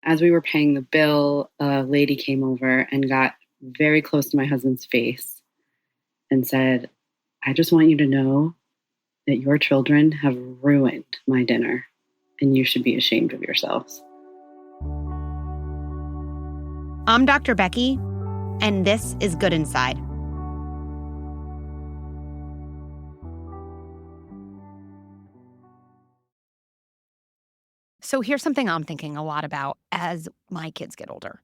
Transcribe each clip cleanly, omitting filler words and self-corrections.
As we were paying the bill, a lady came over and got very close to my husband's face and said, "I just want you to know that your children have ruined my dinner and you should be ashamed of yourselves." I'm Dr. Becky, and this is Good Inside. So here's something I'm thinking a lot about as my kids get older.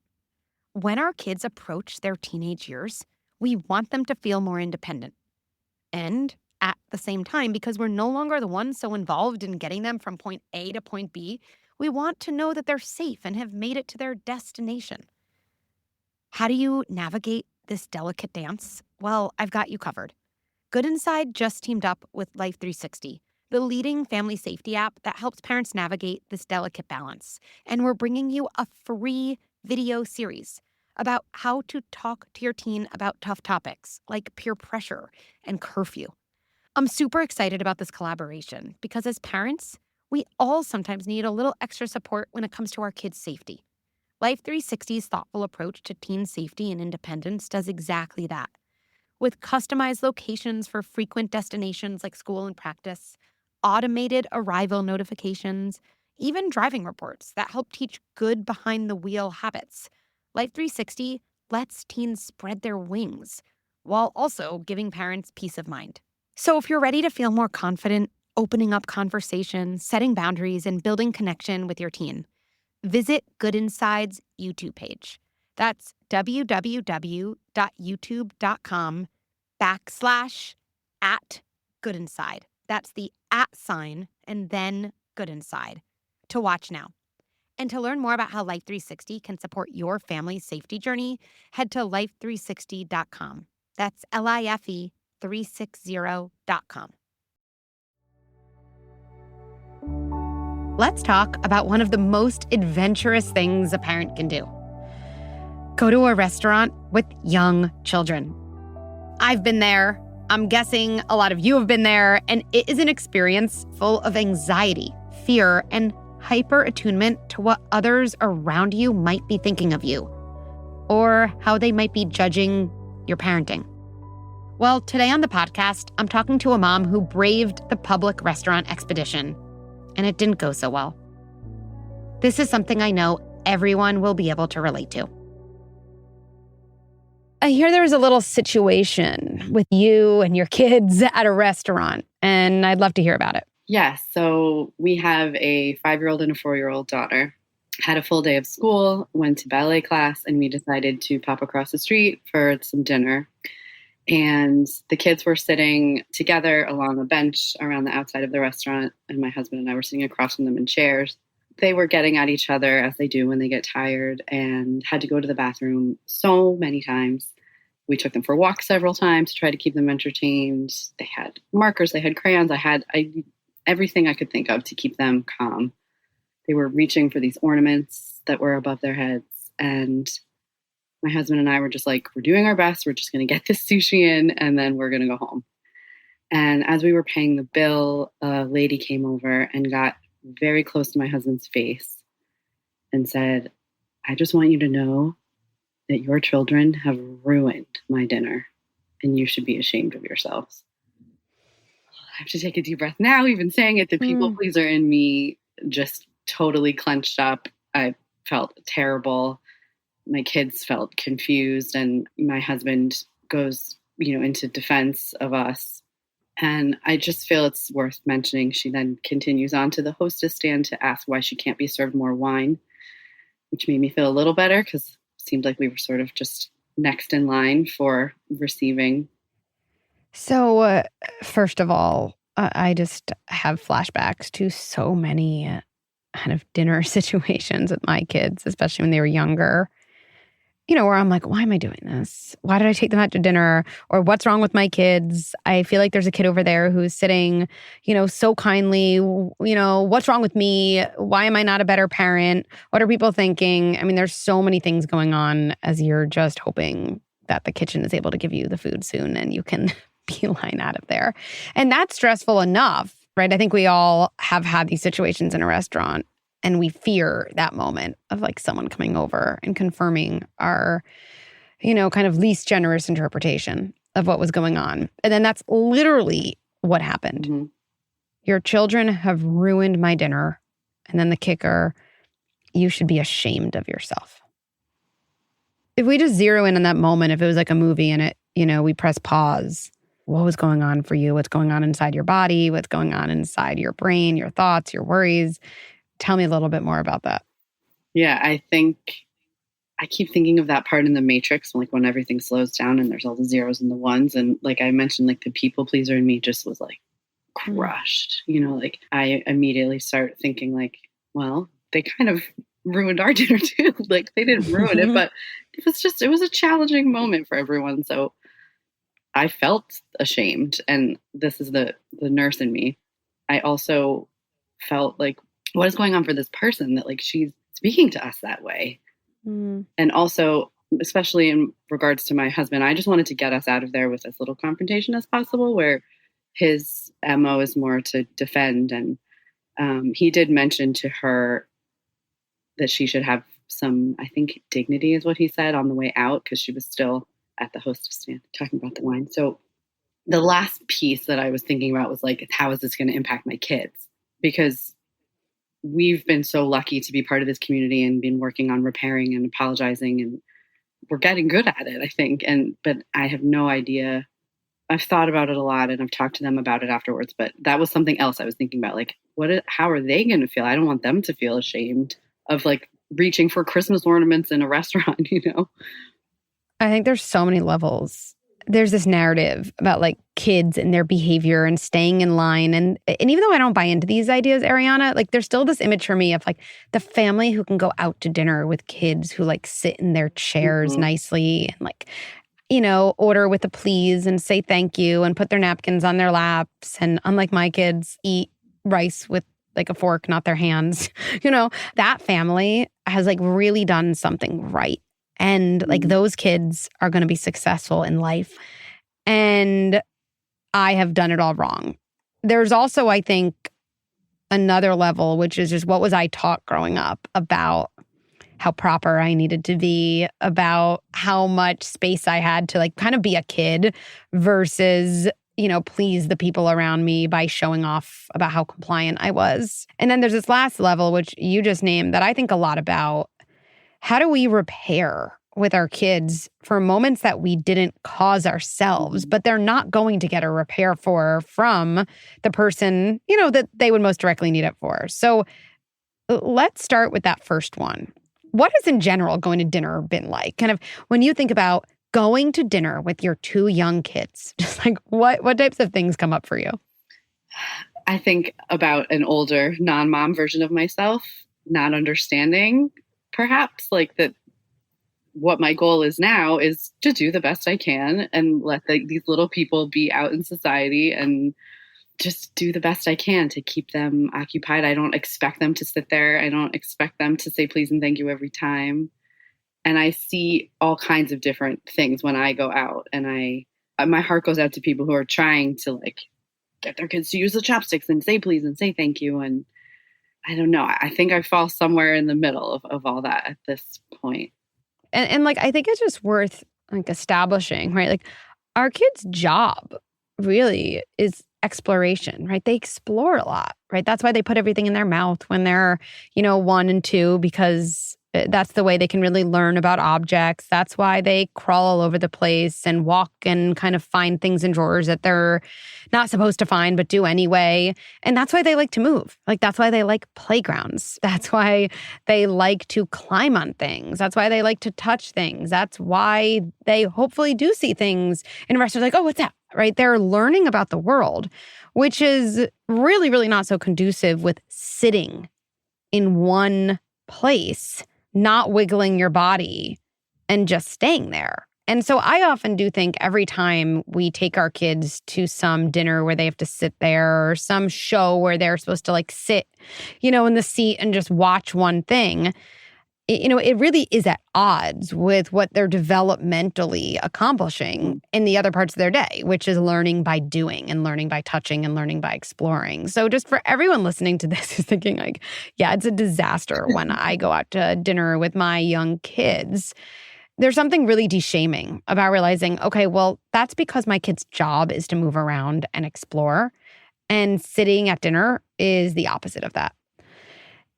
When our kids approach their teenage years, we want them to feel more independent. And at the same time, because we're no longer the ones so involved in getting them from point A to point B, we want to know that they're safe and have made it to their destination. How do you navigate this delicate dance? Well, I've got you covered. Good Inside just teamed up with Life 360, the leading family safety app that helps parents navigate this delicate balance. And we're bringing you a free video series about how to talk to your teen about tough topics like peer pressure and curfew. I'm super excited about this collaboration because as parents, we all sometimes need a little extra support when it comes to our kids' safety. Life 360's thoughtful approach to teen safety and independence does exactly that. With customized locations for frequent destinations like school and practice, automated arrival notifications, even driving reports that help teach good behind-the-wheel habits, Life 360 lets teens spread their wings while also giving parents peace of mind. So if you're ready to feel more confident, opening up conversations, setting boundaries, and building connection with your teen, visit Good Inside's YouTube page. That's www.youtube.com/@goodinside. That's the @ sign and then Good Inside to watch now. And to learn more about how Life 360 can support your family's safety journey, head to life360.com. That's LIFE360.com. Let's talk about one of the most adventurous things a parent can do. Go to a restaurant with young children. I've been there. I'm guessing a lot of you have been there, and it is an experience full of anxiety, fear, and hyper-attunement to what others around you might be thinking of you, or how they might be judging your parenting. Well, today on the podcast, I'm talking to a mom who braved the public restaurant expedition, and it didn't go so well. This is something I know everyone will be able to relate to. I hear there was a little situation with you and your kids at a restaurant, and I'd love to hear about it. Yes. So we have a 5-year-old and a 4-year-old daughter. Had a full day of school, went to ballet class, and we decided to pop across the street for some dinner. And the kids were sitting together along a bench around the outside of the restaurant, and my husband and I were sitting across from them in chairs. They were getting at each other, as they do when they get tired, and had to go to the bathroom so many times. We took them for walks several times to try to keep them entertained. They had markers, they had crayons, I had everything I could think of to keep them calm. They were reaching for these ornaments that were above their heads, and my husband and I were just like, we're doing our best. We're just going to get this sushi in, and then we're going to go home. And as we were paying the bill, a lady came over and got very close to my husband's face and said, "I just want you to know that your children have ruined my dinner, and you should be ashamed of yourselves." I have to take a deep breath now, even saying it. The people pleaser in me just totally clenched up. I felt terrible. My kids felt confused, and my husband goes, into defense of us. And I just feel it's worth mentioning. She then continues on to the hostess stand to ask why she can't be served more wine, which made me feel a little better because it seemed like we were sort of just next in line for receiving. So, first of all, I just have flashbacks to so many kind of dinner situations with my kids, especially when they were younger. Where I'm like, why am I doing this? Why did I take them out to dinner? Or what's wrong with my kids? I feel like there's a kid over there who's sitting, so kindly, what's wrong with me? Why am I not a better parent? What are people thinking? I mean, there's so many things going on as you're just hoping that the kitchen is able to give you the food soon and you can beeline out of there. And that's stressful enough, right? I think we all have had these situations in a restaurant. And we fear that moment of like someone coming over and confirming our, kind of least generous interpretation of what was going on. And then that's literally what happened. Mm-hmm. Your children have ruined my dinner. And then the kicker, you should be ashamed of yourself. If we just zero in on that moment, if it was like a movie and it, we press pause, what was going on for you? What's going on inside your body? What's going on inside your brain, your thoughts, your worries? Tell me a little bit more about that. Yeah, I think I keep thinking of that part in the Matrix, like when everything slows down and there's all the zeros and the ones. And like I mentioned, like the people pleaser in me just was like crushed. Like I immediately start thinking like, well, they kind of ruined our dinner too. Like they didn't ruin it, but it was a challenging moment for everyone. So I felt ashamed. And this is the nurse in me. I also felt like, what is going on for this person that like she's speaking to us that way? And also, especially in regards to my husband, I just wanted to get us out of there with as little confrontation as possible, where his MO is more to defend. And he did mention to her that she should have some, I think, dignity is what he said on the way out, because she was still at the hostess stand talking about the wine. So the last piece that I was thinking about was like, how is this going to impact my kids? Because we've been so lucky to be part of this community and been working on repairing and apologizing, and we're getting good at it, I think. But I have no idea. I've thought about it a lot and I've talked to them about it afterwards, but that was something else I was thinking about. Like, how are they going to feel? I don't want them to feel ashamed of like reaching for Christmas ornaments in a restaurant, I think there's so many levels. There's this narrative about like kids and their behavior and staying in line. And even though I don't buy into these ideas, Ariana, like there's still this image for me of like the family who can go out to dinner with kids who like sit in their chairs nicely and like, order with a please and say thank you and put their napkins on their laps. And unlike my kids, eat rice with like a fork, not their hands. That family has like really done something right. And like those kids are going to be successful in life. And I have done it all wrong. There's also, I think, another level, which is just what was I taught growing up about how proper I needed to be, about how much space I had to like kind of be a kid versus, please the people around me by showing off about how compliant I was. And then there's this last level, which you just named, that I think a lot about. How do we repair with our kids for moments that we didn't cause ourselves, but they're not going to get a repair from the person, that they would most directly need it for? So let's start with that first one. What has in general going to dinner been like? Kind of when you think about going to dinner with your two young kids, just like what types of things come up for you? I think about an older non-mom version of myself, not understanding perhaps like that what my goal is now is to do the best I can and let these little people be out in society and just do the best I can to keep them occupied. I don't expect them to sit there. I don't expect them to say please and thank you every time. And I see all kinds of different things when I go out, and my heart goes out to people who are trying to like get their kids to use the chopsticks and say please and say thank you. And I don't know. I think I fall somewhere in the middle of all that at this point. And like, I think it's just worth like establishing, right? Like our kids' job really is exploration, right? They explore a lot, right? That's why they put everything in their mouth when they're, 1 and 2, because that's the way they can really learn about objects. That's why they crawl all over the place and walk and kind of find things in drawers that they're not supposed to find, but do anyway. And that's why they like to move. Like, that's why they like playgrounds. That's why they like to climb on things. That's why they like to touch things. That's why they hopefully do see things in restaurants like, oh, what's that? Right? They're learning about the world, which is really, really not so conducive with sitting in one place, not wiggling your body and just staying there. And so I often do think every time we take our kids to some dinner where they have to sit there, or some show where they're supposed to like sit, in the seat and just watch one thing, it really is at odds with what they're developmentally accomplishing in the other parts of their day, which is learning by doing and learning by touching and learning by exploring. So just for everyone listening to this who's thinking like, yeah, it's a disaster when I go out to dinner with my young kids. There's something really de-shaming about realizing, okay, well, that's because my kid's job is to move around and explore. And sitting at dinner is the opposite of that.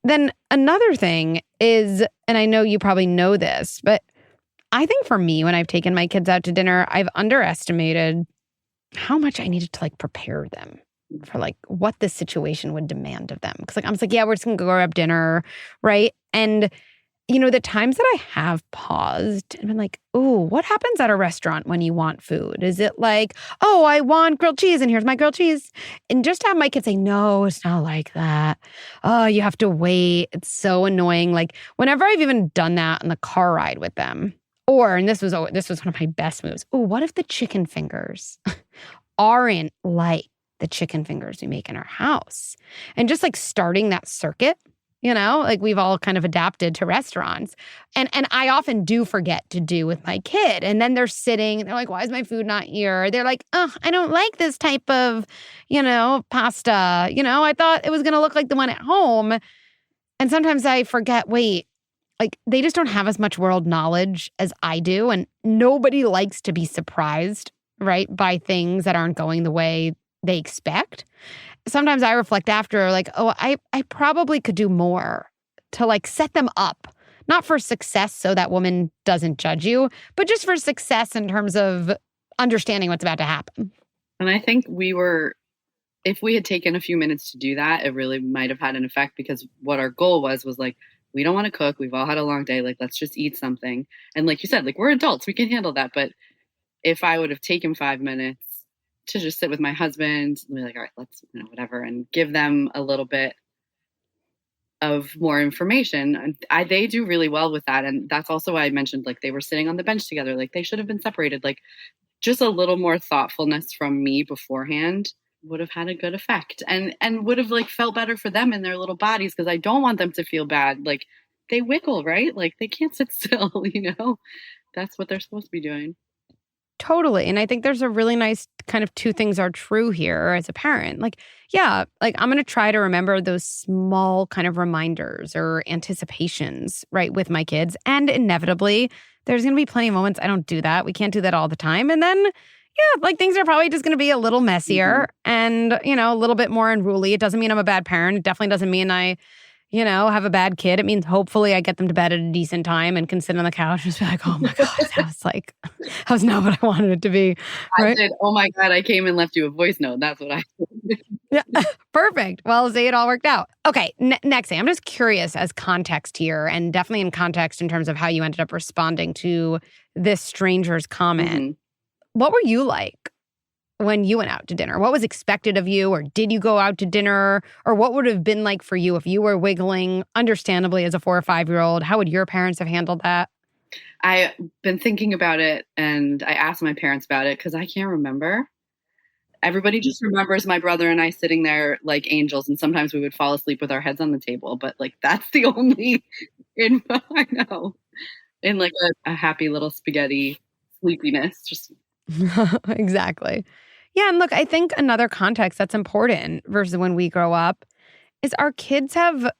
Then another thing is, and I know you probably know this, but I think for me, when I've taken my kids out to dinner, I've underestimated how much I needed to like prepare them for like what this situation would demand of them. Because like I was like, yeah, we're just gonna go grab dinner, right? And the times that I have paused and been like, oh, what happens at a restaurant when you want food? Is it like, oh, I want grilled cheese and here's my grilled cheese? And just to have my kids say, no, it's not like that. Oh, you have to wait. It's so annoying. Like whenever I've even done that on the car ride with them, and this was one of my best moves. Oh, what if the chicken fingers aren't like the chicken fingers we make in our house? And just like starting that circuit. Like we've all kind of adapted to restaurants. And I often do forget to do with my kid. And then they're sitting, they're like, why is my food not here? They're like, oh, I don't like this type of, pasta. I thought it was going to look like the one at home. And sometimes I forget, wait, like they just don't have as much world knowledge as I do. And nobody likes to be surprised, right, by things that aren't going the way they expect. Sometimes I reflect after like, oh, I probably could do more to like set them up, not for success so that woman doesn't judge you, but just for success in terms of understanding what's about to happen. And I think if we had taken a few minutes to do that, it really might have had an effect because what our goal was like, we don't want to cook. We've all had a long day. Like, let's just eat something. And like you said, like we're adults, we can handle that. But if I would have taken 5 minutes to just sit with my husband and be like, all right, let's, whatever, and give them a little bit of more information. And they do really well with that. And that's also why I mentioned, like, they were sitting on the bench together. Like, they should have been separated. Like, just a little more thoughtfulness from me beforehand would have had a good effect and would have, like, felt better for them in their little bodies. Because I don't want them to feel bad. Like, they wiggle, right? Like, they can't sit still, That's what they're supposed to be doing. Totally. And I think there's a really nice kind of two things are true here as a parent. Like, yeah, like I'm going to try to remember those small kind of reminders or anticipations, right, with my kids. And inevitably, there's going to be plenty of moments I don't do that. We can't do that all the time. And then, yeah, like things are probably just going to be a little messier and, a little bit more unruly. It doesn't mean I'm a bad parent. It definitely doesn't mean I have a bad kid. It means hopefully I get them to bed at a decent time and can sit on the couch and just be like, oh my God, that was not what I wanted it to be. Right? I said, oh my God, I came and left you a voice note. That's what I said. Yeah, perfect. Well, see, it all worked out. Okay, next thing. I'm just curious as context here, and definitely in context in terms of how you ended up responding to this stranger's comment. What were you like when you went out to dinner? What was expected of you, or did you go out to dinner, or what would have been like for you if you were wiggling, understandably, as a 4 or 5-year-old? How would your parents have handled that? I've been thinking about it, and I asked my parents about it because I can't remember. Everybody just remembers my brother and I sitting there like angels, and sometimes we would fall asleep with our heads on the table, but like that's the only info I know. In like a happy little spaghetti sleepiness. Just Exactly. Yeah, and look, I think another context that's important versus when we grow up is our kids have,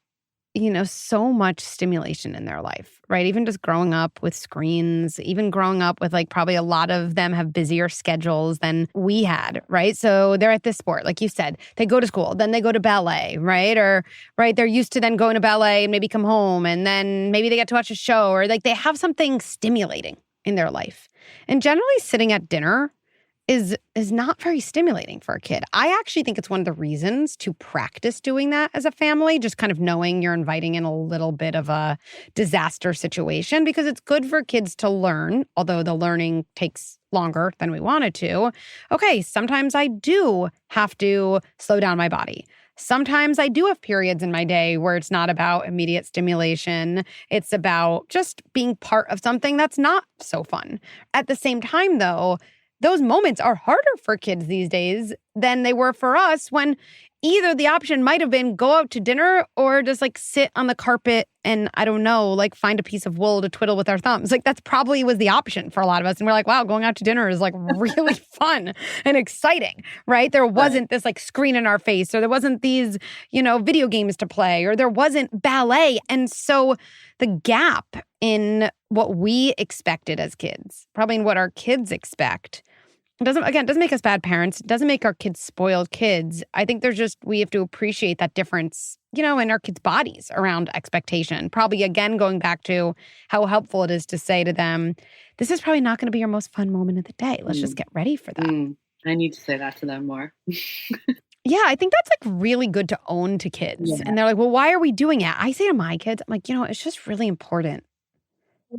so much stimulation in their life, right? Even just growing up with screens, even growing up with like probably a lot of them have busier schedules than we had, right? So they're at this sport, like you said, they go to school, then they go to ballet, right? Or, right, they're used to then going to ballet and maybe come home and then maybe they get to watch a show or like they have something stimulating in their life. And generally sitting at dinner is not very stimulating for a kid. I actually think it's one of the reasons to practice doing that as a family, just kind of knowing you're inviting in a little bit of a disaster situation, because it's good for kids to learn, although the learning takes longer than we want it to. Okay, sometimes I do have to slow down my body. Sometimes I do have periods in my day where it's not about immediate stimulation. It's about just being part of something that's not so fun. At the same time, though, those moments are harder for kids these days than they were for us when either the option might have been go out to dinner or just like sit on the carpet and I don't know, like find a piece of wool to twiddle with our thumbs. Like that's probably was the option for a lot of us. And we're like, wow, going out to dinner is like really fun and exciting, right? There wasn't this like screen in our face, or there wasn't these, video games to play, or there wasn't ballet. And so the gap in what we expected as kids, probably in what our kids expect, doesn't make us bad parents. It doesn't make our kids spoiled kids. I think we have to appreciate that difference, in our kids' bodies around expectation. Probably, again, going back to how helpful it is to say to them, this is probably not going to be your most fun moment of the day. Let's just get ready for that. I need to say that to them more. Yeah, I think that's like really good to own to kids. Yeah. And they're like, well, why are we doing it? I say to my kids, I'm like, it's just really important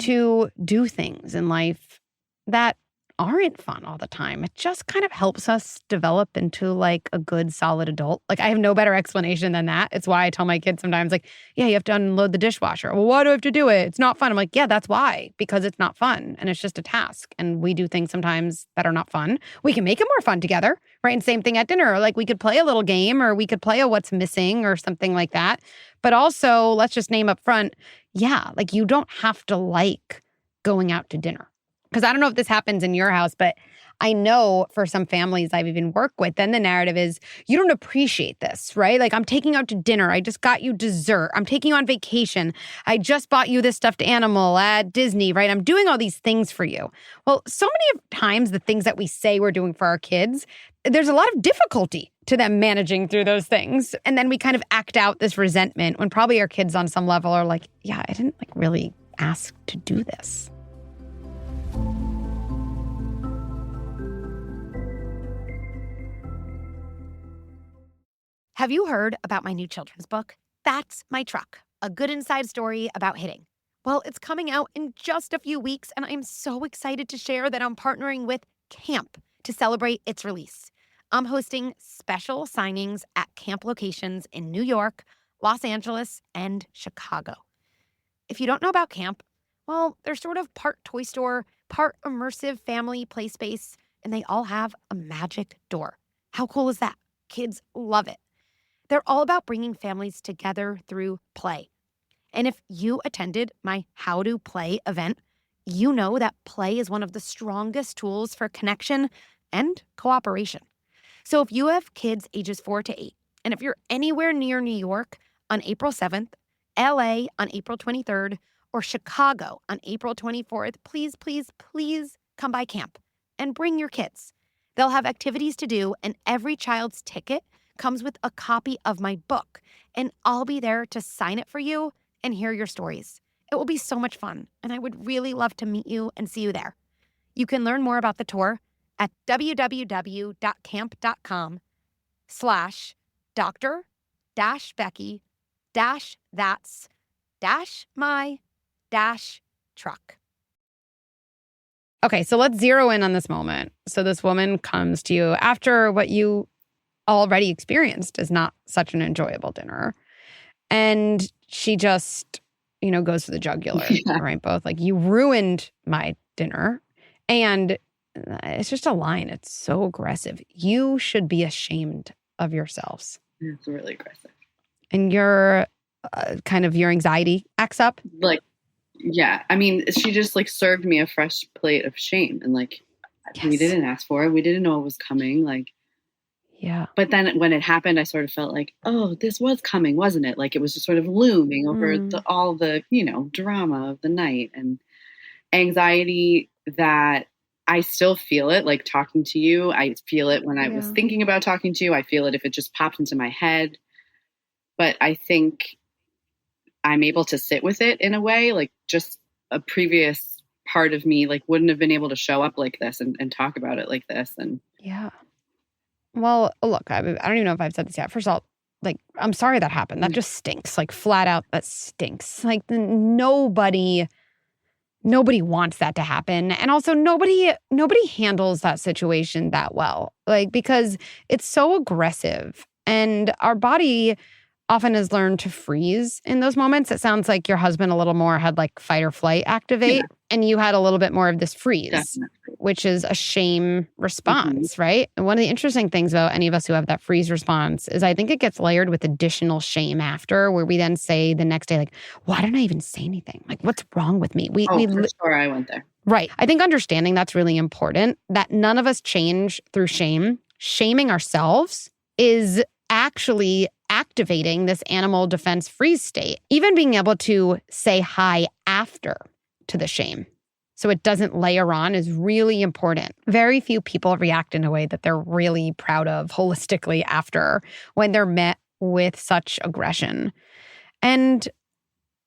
to do things in life that aren't fun all the time. It just kind of helps us develop into like a good, solid adult. Like I have no better explanation than that. It's why I tell my kids sometimes like, yeah, you have to unload the dishwasher. Well, why do I have to do it? It's not fun. I'm like, yeah, that's why, because it's not fun. And it's just a task. And we do things sometimes that are not fun. We can make it more fun together, right? And same thing at dinner. Like we could play a little game, or we could play a what's missing or something like that. But also let's just name up front. Yeah. Like you don't have to like going out to dinner. Because I don't know if this happens in your house, but I know for some families I've even worked with, then the narrative is, you don't appreciate this, right? Like, I'm taking you out to dinner. I just got you dessert. I'm taking you on vacation. I just bought you this stuffed animal at Disney, right? I'm doing all these things for you. Well, so many times the things that we say we're doing for our kids, there's a lot of difficulty to them managing through those things. And then we kind of act out this resentment when probably our kids on some level are like, yeah, I didn't like really ask to do this. Have you heard about my new children's book? That's My Truck, a good inside story about hitting. Well, it's coming out in just a few weeks, and I'm so excited to share that I'm partnering with Camp to celebrate its release. I'm hosting special signings at camp locations in New York, Los Angeles, and Chicago. If you don't know about Camp, well, they're sort of part toy store, part immersive family play space, and they all have a magic door. How cool is that? Kids love it. They're all about bringing families together through play. And if you attended my How to Play event, you know that play is one of the strongest tools for connection and cooperation. So if you have kids ages 4 to 8, and if you're anywhere near New York on April 7th, LA on April 23rd, or Chicago on April 24th, please, please, please come by Camp and bring your kids. They'll have activities to do, and every child's ticket comes with a copy of my book, and I'll be there to sign it for you and hear your stories. It will be so much fun, and I would really love to meet you and see you there. You can learn more about the tour at www.camp.com/doctor-becky-that's-my-truck. Okay, so let's zero in on this moment. So this woman comes to you after what you already experienced is not such an enjoyable dinner. And she just, goes for the jugular, right? Both like, you ruined my dinner. And it's just a line. It's so aggressive. You should be ashamed of yourselves. It's really aggressive. And your your anxiety acts up. Like, yeah. I mean, she just like served me a fresh plate of shame. And like, yes. We didn't ask for it. We didn't know it was coming. Like, yeah. But then when it happened, I sort of felt like, oh, this was coming, wasn't it? Like it was just sort of looming over all the, drama of the night and anxiety that I still feel it, like talking to you. I feel it when I was thinking about talking to you. I feel it if it just popped into my head. But I think I'm able to sit with it in a way, like just a previous part of me, like wouldn't have been able to show up like this and talk about it like this. And yeah. Well, look, I don't even know if I've said this yet. First of all, like, I'm sorry that happened. That just stinks. Like, flat out, that stinks. Like, nobody wants that to happen. And also, nobody handles that situation that well. Like, because it's so aggressive. And our body often has learned to freeze in those moments. It sounds like your husband a little more had, like, fight or flight activate. Yeah. And you had a little bit more of this freeze. Definitely. which is a shame response, right? And one of the interesting things about any of us who have that freeze response is I think it gets layered with additional shame after, where we then say the next day, like, why didn't I even say anything? Like, what's wrong with me? For sure, I went there. Right. I think understanding that's really important, that none of us change through shame. Shaming ourselves is actually activating this animal defense freeze state. Even being able to say hi after to the shame, so it doesn't layer on, is really important. Very few people react in a way that they're really proud of holistically after, when they're met with such aggression. And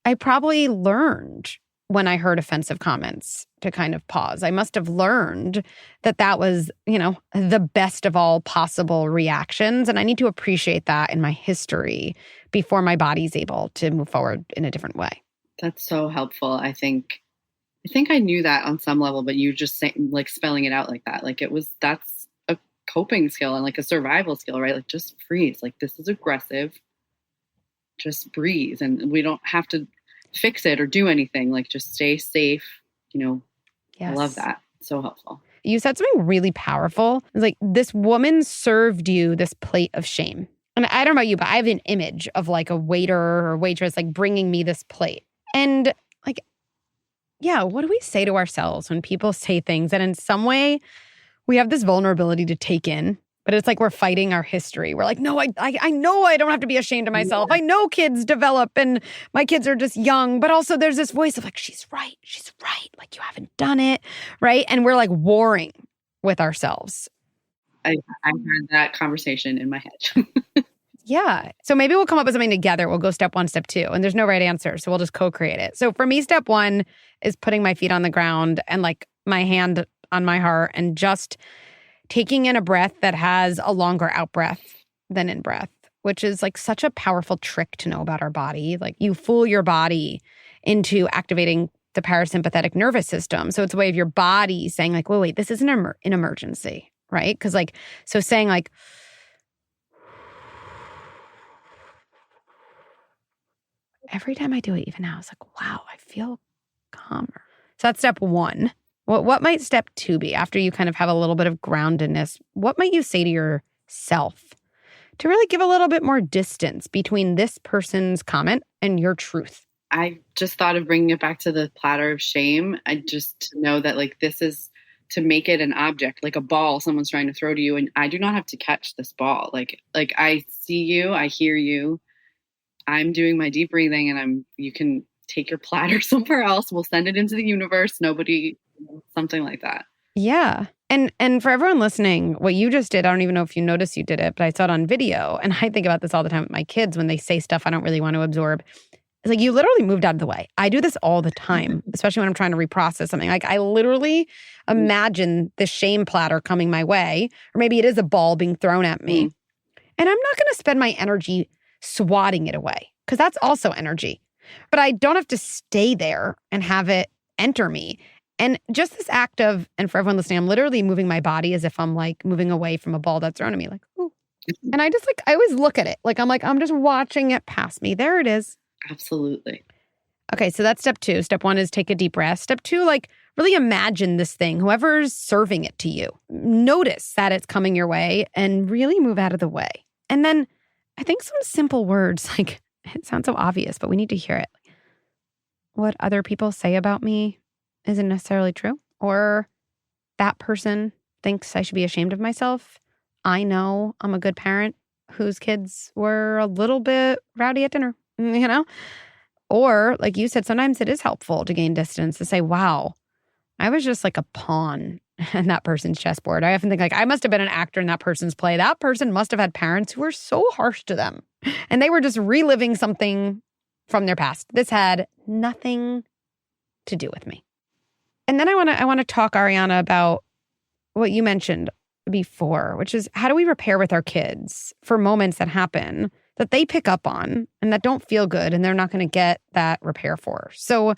I probably learned when I heard offensive comments to kind of pause. I must have learned that that was, the best of all possible reactions. And I need to appreciate that in my history before my body's able to move forward in a different way. That's so helpful. I think I knew that on some level, but you just saying, like, spelling it out like that, like that's a coping skill and like a survival skill, right? Like, just freeze. Like, this is aggressive. Just breathe. And we don't have to fix it or do anything. Like, just stay safe. Yes. I love that. So helpful. You said something really powerful. It's like, this woman served you this plate of shame. And I don't know about you, but I have an image of like a waiter or waitress like bringing me this plate. And like, yeah, what do we say to ourselves when people say things that in some way we have this vulnerability to take in, but it's like we're fighting our history. We're like, no, I know I don't have to be ashamed of myself. Yeah. I know kids develop and my kids are just young, but also there's this voice of like, she's right. Like, you haven't done it, right? And we're like warring with ourselves. I had that conversation in my head. Yeah. So maybe we'll come up with something together. We'll go step 1, step 2, and there's no right answer. So we'll just co-create it. So for me, step 1 is putting my feet on the ground and like my hand on my heart and just taking in a breath that has a longer out breath than in breath, which is like such a powerful trick to know about our body. Like, you fool your body into activating the parasympathetic nervous system. So it's a way of your body saying like, wait, this isn't an emergency, right? Because like, so saying like, every time I do it, even now, it's like, wow, I feel calmer. So that's step 1. What might step 2 be after you kind of have a little bit of groundedness? What might you say to yourself to really give a little bit more distance between this person's comment and your truth? I just thought of bringing it back to the platter of shame. I just know that like, this is to make it an object, like a ball someone's trying to throw to you. And I do not have to catch this ball. Like I see you, I hear you. I'm doing my deep breathing and you can take your platter somewhere else. We'll send it into the universe. Nobody, something like that. Yeah. And for everyone listening, what you just did, I don't even know if you noticed you did it, but I saw it on video. And I think about this all the time with my kids when they say stuff I don't really want to absorb. It's like, you literally moved out of the way. I do this all the time, especially when I'm trying to reprocess something. Like, I literally imagine the shame platter coming my way, or maybe it is a ball being thrown at me. And I'm not going to spend my energy swatting it away, because that's also energy. But I don't have to stay there and have it enter me. And just this act of, and for everyone listening, I'm literally moving my body as if I'm like moving away from a ball that's thrown at me, like, ooh. And I just like, I always look at it. Like, I'm just watching it pass me. There it is. Absolutely. Okay, so that's step 2. Step 1 is take a deep breath. Step 2, like, really imagine this thing, whoever's serving it to you. Notice that it's coming your way and really move out of the way. And then I think some simple words, like, it sounds so obvious, but we need to hear it. What other people say about me isn't necessarily true. Or that person thinks I should be ashamed of myself. I know I'm a good parent whose kids were a little bit rowdy at dinner, Or, like you said, sometimes it is helpful to gain distance, to say, wow, I was just like a pawn in that person's chessboard. I often think like, I must have been an actor in that person's play. That person must have had parents who were so harsh to them. And they were just reliving something from their past. This had nothing to do with me. And then I want to talk, Ariana, about what you mentioned before, which is, how do we repair with our kids for moments that happen that they pick up on and that don't feel good and they're not going to get that repair for? So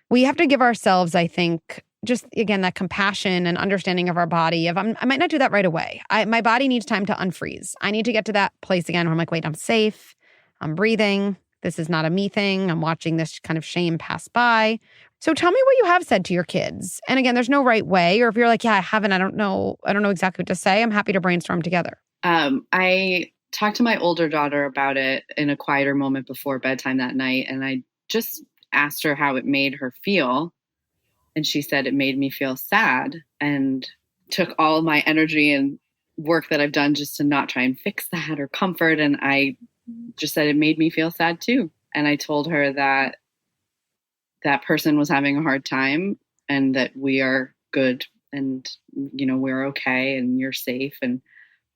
we have to give ourselves, I think, just, again, that compassion and understanding of our body. If I might not do that right away. My body needs time to unfreeze. I need to get to that place again where I'm like, wait, I'm safe. I'm breathing. This is not a me thing. I'm watching this kind of shame pass by. So tell me what you have said to your kids. And again, there's no right way. Or if you're like, yeah, I haven't, I don't know exactly what to say. I'm happy to brainstorm together. I talked to my older daughter about it in a quieter moment before bedtime that night. And I just asked her how it made her feel. And she said it made me feel sad, and took all of my energy and work that I've done just to not try and fix that or comfort. And I just said it made me feel sad too. And I told her that that person was having a hard time and that we are good and, you know, we're okay and you're safe. And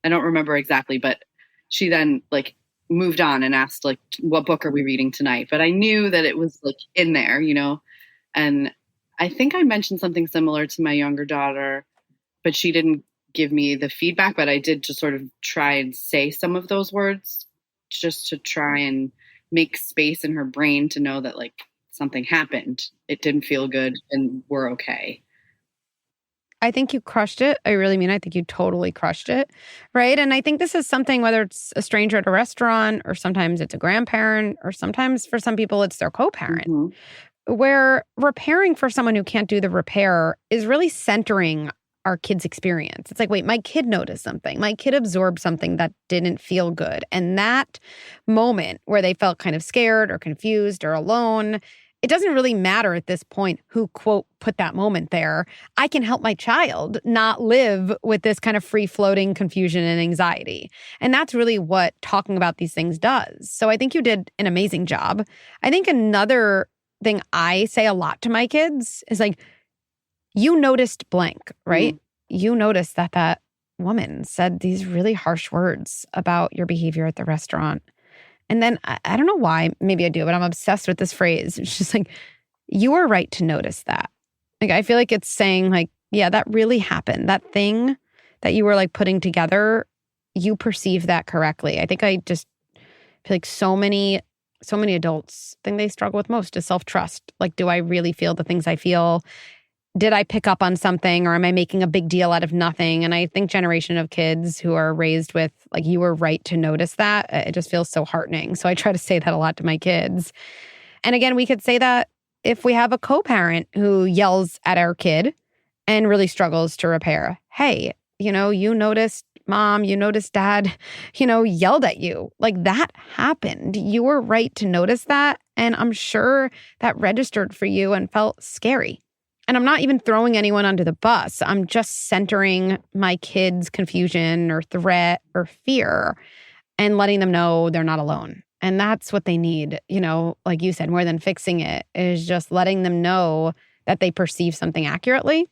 I don't remember exactly, but she then like moved on and asked like, what book are we reading tonight? But I knew that it was like in there, you know, and I think I mentioned something similar to my younger daughter, but she didn't give me the feedback, but I did just sort of try and say some of those words just to try and make space in her brain to know that like something happened. It didn't feel good and we're okay. I think you crushed it. I really mean, I think you totally crushed it, right? And I think this is something, whether it's a stranger at a restaurant or sometimes it's a grandparent or sometimes for some people it's their co-parent, where repairing for someone who can't do the repair is really centering our kid's experience. It's like, wait, my kid noticed something. My kid absorbed something that didn't feel good. And that moment where they felt kind of scared or confused or alone, it doesn't really matter at this point who, quote, put that moment there. I can help my child not live with this kind of free-floating confusion and anxiety. And that's really what talking about these things does. So I think you did an amazing job. I think another thing I say a lot to my kids is like, you noticed blank, right? You noticed that that woman said these really harsh words about your behavior at the restaurant. And then I don't know why, maybe I do, but I'm obsessed with this phrase. It's just like, you were right to notice that. Like, I feel like it's saying like, yeah, that really happened. That thing that you were like putting together, you perceived that correctly. I think I just feel like so many adults think they struggle with most is self-trust. Like, do I really feel the things I feel? Did I pick up on something, or am I making a big deal out of nothing? And I think generation of kids who are raised with like, you were right to notice that, it just feels so heartening. So I try to say that a lot to my kids. And again, we could say that if we have a co-parent who yells at our kid and really struggles to repair. Hey, you know, you noticed mom, you noticed dad, you know, yelled at you. Like, that happened. You were right to notice that. And I'm sure that registered for you and felt scary. And I'm not even throwing anyone under the bus. I'm just centering my kids' confusion or threat or fear and letting them know they're not alone. And that's what they need, you know, like you said, more than fixing it, is just letting them know that they perceive something accurately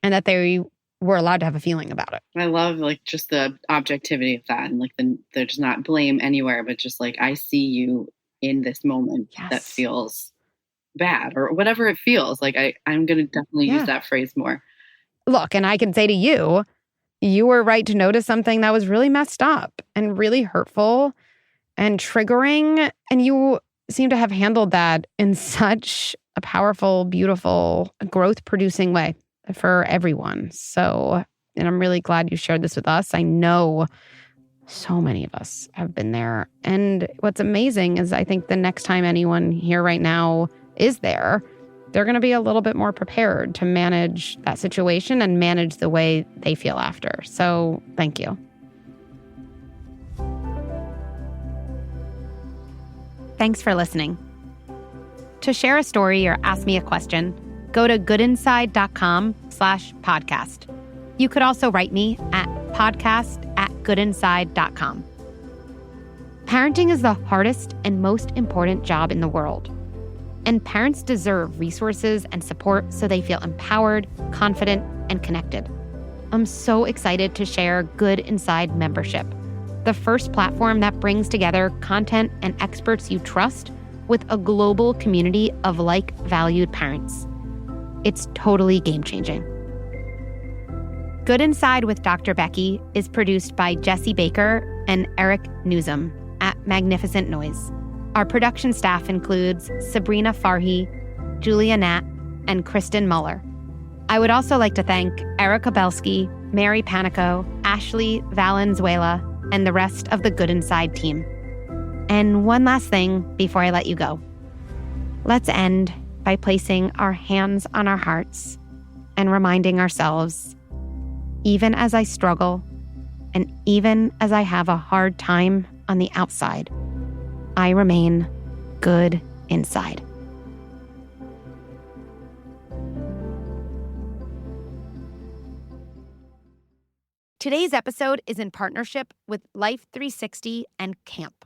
and that they were allowed to have a feeling about it. I love like just the objectivity of that, and like there's not blame anywhere, but just like, I see you in this moment that feels bad or whatever it feels like. I'm going to definitely use that phrase more. Look, and I can say to you, you were right to notice something that was really messed up and really hurtful and triggering. And you seem to have handled that in such a powerful, beautiful, growth-producing way for everyone. So, and I'm really glad you shared this with us. I know so many of us have been there. And what's amazing is I think the next time anyone here right now is there, they're going to be a little bit more prepared to manage that situation and manage the way they feel after. So thank you. Thanks for listening. To share a story or ask me a question, go to goodinside.com/podcast. You could also write me at podcast@goodinside.com. Parenting is the hardest and most important job in the world. And parents deserve resources and support so they feel empowered, confident, and connected. I'm so excited to share Good Inside membership, the first platform that brings together content and experts you trust with a global community of like-valued parents. It's totally game-changing. Good Inside with Dr. Becky is produced by Jesse Baker and Eric Newsom at Magnificent Noise. Our production staff includes Sabrina Farhi, Julia Nat, and Kristen Muller. I would also like to thank Erica Belsky, Mary Panico, Ashley Valenzuela, and the rest of the Good Inside team. And one last thing before I let you go. Let's end by placing our hands on our hearts and reminding ourselves, even as I struggle and even as I have a hard time on the outside, I remain good inside. Today's episode is in partnership with Life 360 and Camp.